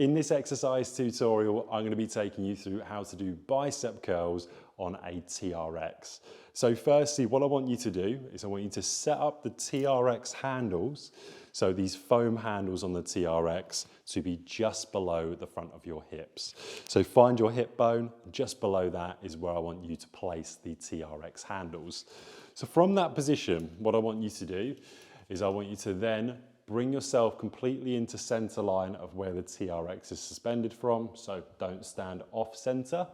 In this exercise tutorial, I'm going to be taking you through how to do bicep curls on a TRX. So firstly, what I want you to do is I want you to set up the TRX handles, so these foam handles on the TRX, to be just below the front of your hips. So find your hip bone, just below that is where I want you to place the TRX handles. So from that position, what I want you to do is I want you to then bring yourself completely into center line of where the TRX is suspended from, so don't stand off center.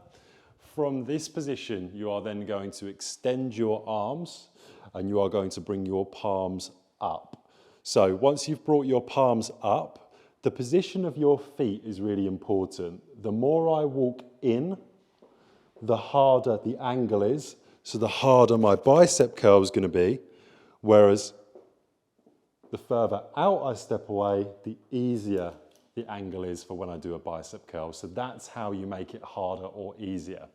From this position, you are then going to extend your arms and you are going to bring your palms up. So once you've brought your palms up, the position of your feet is really important. The more I walk in, the harder the angle is, so the harder my bicep curl is going to be, whereas the further out I step away, the easier the angle is for when I do a bicep curl. So that's how you make it harder or easier.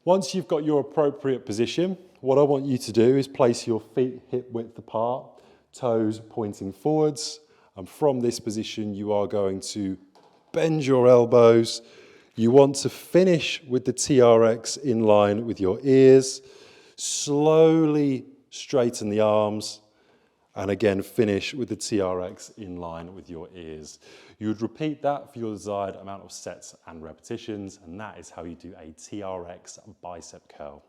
Once you've got your appropriate position, what I want you to do is place your feet hip width apart, toes pointing forwards, and from this position you are going to bend your elbows. You want to finish with the TRX in line with your ears, slowly straighten the arms, and again finish with the TRX in line with your ears. You would repeat that for your desired amount of sets and repetitions, and that is how you do a TRX bicep curl.